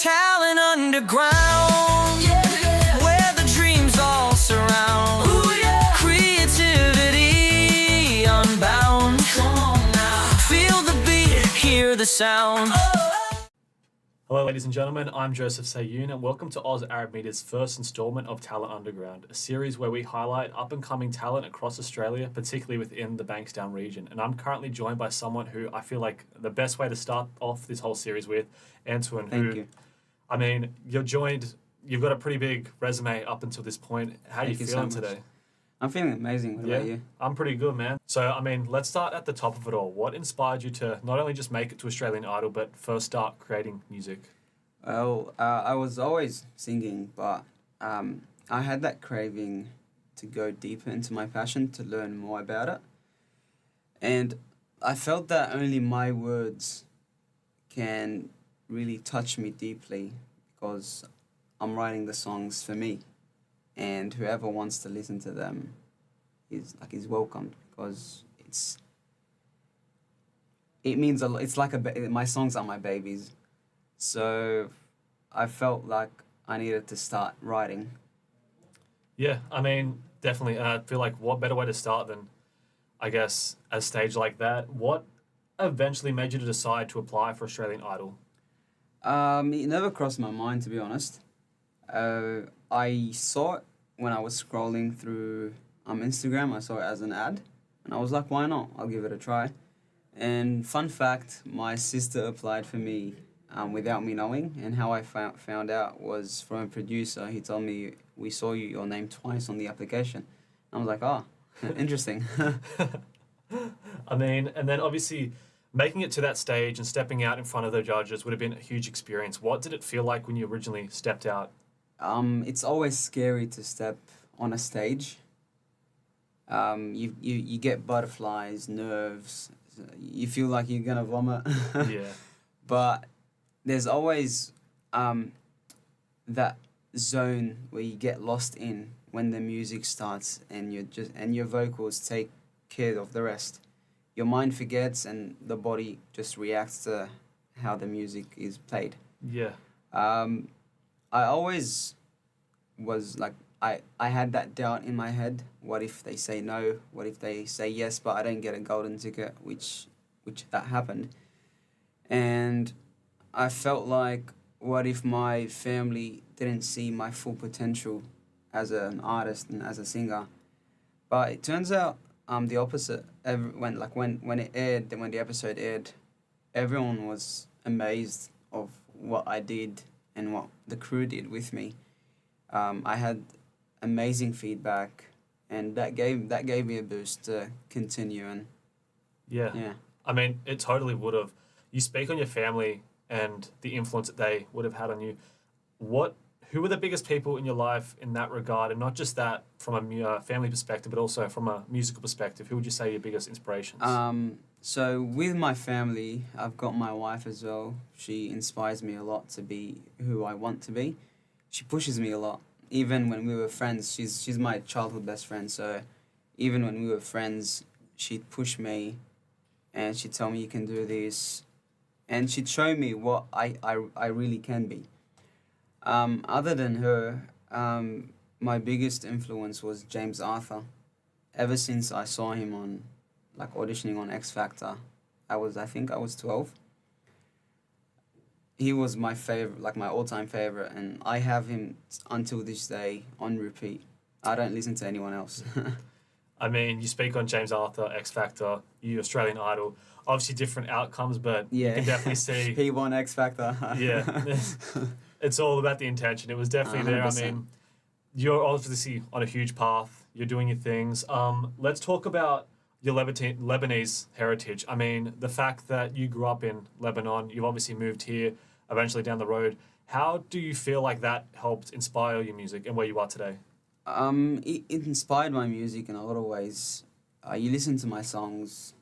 Talent underground, where the dreams all surround. Creativity unbound. Feel the beat, hear the sound. Hello ladies and gentlemen, I'm Joseph Sayoun and welcome to Oz Arab Media's first instalment of Talent Underground, a series where we highlight up-and-coming talent across Australia, particularly within the Bankstown region. And I'm currently joined by someone who I feel like the best way to start off this whole series with, Antoun, Thank you. I mean, you've got a pretty big resume up until this point. How are you feeling today? I'm feeling amazing. What about you? I'm pretty good, man. So, I mean, let's start at the top of it all. What inspired you to not only just make it to Australian Idol, but first start creating music? Well, I was always singing, but I had that craving to go deeper into my passion, to learn more about it. And I felt that only my words can really touch me deeply because I'm writing the songs for me. And whoever wants to listen to them is welcomed because it means a lot. It's like my songs are my babies. So I felt like I needed to start writing. Yeah, I mean, definitely. And I feel like what better way to start than, I guess, a stage like that. What eventually made you to decide to apply for Australian Idol? It never crossed my mind, to be honest. I saw it when I was scrolling through Instagram. I saw it as an ad, and I was like, why not? I'll give it a try. And fun fact, my sister applied for me without me knowing, and how I found out was from a producer. He told me, we saw your name twice on the application. I was like, oh, interesting. I mean, and then obviously making it to that stage and stepping out in front of the judges would have been a huge experience. What did it feel like when you originally stepped out? It's always scary to step on a stage. You get butterflies, nerves. You feel like you're gonna vomit. Yeah. But there's always that zone where you get lost in when the music starts and your vocals take care of the rest. Your mind forgets and the body just reacts to how the music is played. Yeah. I always was like, I had that doubt in my head. What if they say no? What if they say yes, but I don't get a golden ticket, which that happened. And I felt like, what if my family didn't see my full potential as an artist and as a singer? But it turns out the opposite. When the episode aired, everyone was amazed of what I did and what the crew did with me. I had amazing feedback, and that gave me a boost to continue. And yeah. I mean, it totally would have. You speak on your family and the influence that they would have had on you. Who were the biggest people in your life in that regard, and not just that from a family perspective, but also from a musical perspective? Who would you say are your biggest inspirations? So with my family, I've got my wife as well. She inspires me a lot to be who I want to be. She pushes me a lot. Even when we were friends, she's my childhood best friend. So even when we were friends, she'd push me, and she'd tell me, you can do this, and she'd show me what I really can be. Other than her, my biggest influence was James Arthur. Ever since I saw him on, auditioning on X Factor, I think I was 12. He was my favorite, my all-time favorite, and I have him until this day on repeat. I don't listen to anyone else. I mean, you speak on James Arthur, X Factor, you Australian Idol. Obviously different outcomes, but yeah. You can definitely see... He won X Factor. Yeah. It's all about the intention. It was definitely 100%. There. I mean, you're obviously on a huge path. You're doing your things. Let's talk about your Lebanese heritage. I mean, the fact that you grew up in Lebanon, you've obviously moved here, eventually down the road. How do you feel like that helped inspire your music and where you are today? It inspired my music in a lot of ways. You listen to my songs,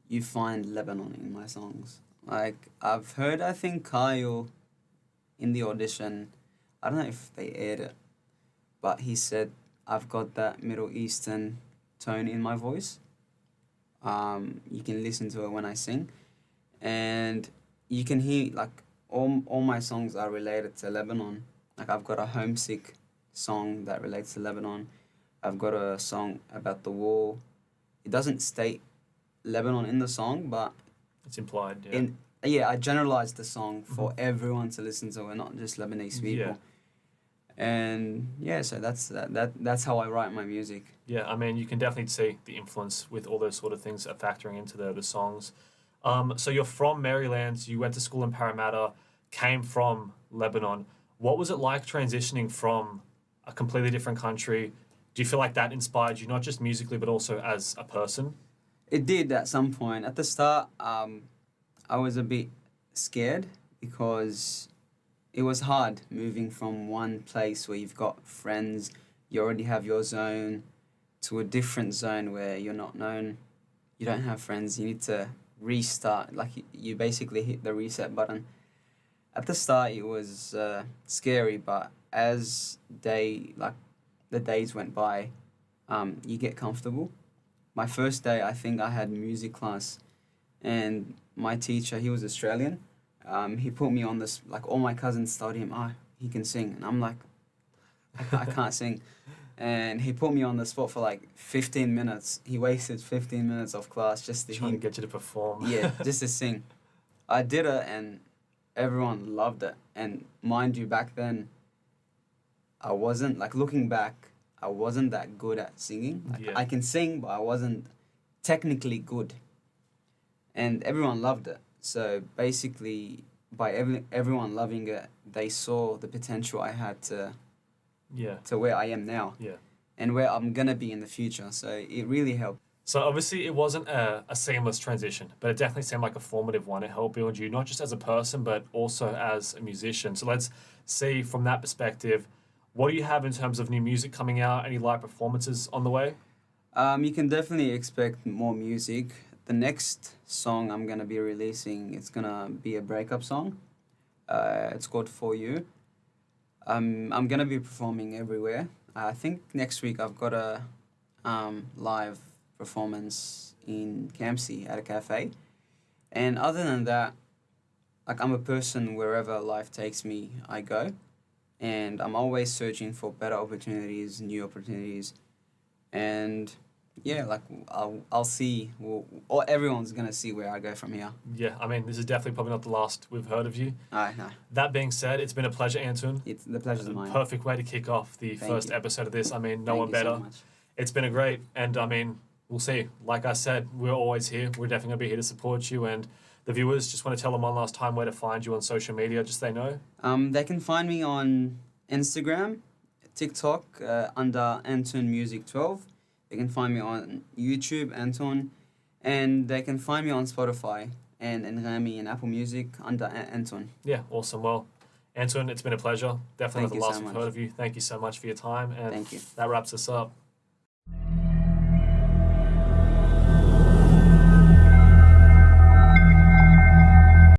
you find Lebanon in my songs. I've heard, I think, Kyle in the audition, I don't know if they aired it, but he said, I've got that Middle Eastern tone in my voice. You can listen to it when I sing, and you can hear all my songs are related to Lebanon. Like I've got a homesick song that relates to Lebanon. I've got a song about the war. It doesn't state Lebanon in the song, but It's implied. Yeah. I generalized the song for everyone to listen to, and not just Lebanese people. Yeah. And yeah, so that's how I write my music. Yeah, I mean, you can definitely see the influence with all those sort of things that are factoring into the songs. So you're from Maryland, you went to school in Parramatta, came from Lebanon. What was it like transitioning from a completely different country? Do you feel like that inspired you, not just musically, but also as a person? It did at some point. At the start, I was a bit scared because it was hard moving from one place where you've got friends, you already have your zone, to a different zone where you're not known, you don't have friends, you need to restart. Like you basically hit the reset button. At the start, it was scary, but as the days went by, you get comfortable. My first day, I think I had music class, and my teacher, he was Australian. He put me on this, like all my cousins told him, he can sing. And I'm like, I can't sing. And he put me on the spot for like 15 minutes. He wasted 15 minutes of class just to Trying to get you to perform. Yeah, just to sing. I did it and everyone loved it. And mind you, back then, I wasn't, like looking back, I wasn't that good at singing. Like, Yeah. I can sing, but I wasn't technically good. And everyone loved it. So basically, by everyone loving it, they saw the potential I had Yeah. to where I am now Yeah. and where I'm going to be in the future. So it really helped. So obviously it wasn't a seamless transition, but it definitely seemed like a formative one. It helped build you, not just as a person, but also as a musician. So let's see from that perspective, what do you have in terms of new music coming out? Any live performances on the way? You can definitely expect more music. The next song I'm going to be releasing, it's going to be a breakup song. It's called For You. I'm going to be performing everywhere. I think next week I've got a live performance in Campsie at a cafe. And other than that, like I'm a person wherever life takes me, I go. And I'm always searching for better opportunities, new opportunities. And yeah, like I'll see, or everyone's going to see where I go from here. Yeah, I mean, this is definitely probably not the last we've heard of you. No. That being said, it's been a pleasure, Antoun. It's the pleasure's mine. Perfect way to kick off the Thank first you. episode of this. I mean, no Thank one you better. so much. It's been a great, and I mean, we'll see. Like I said, we're always here. We're definitely going to be here to support you. And the viewers, just want to tell them one last time where to find you on social media, just so they know. They can find me on Instagram, TikTok, under Antoun Music 12. They can find me on YouTube, Antoun, and they can find me on Spotify and Rami and Apple Music under Antoun. Yeah, awesome. Well, Antoun, it's been a pleasure. Definitely Thank not the you last so we've much. heard of you. Thank you so much for your time. And Thank you. that wraps us up.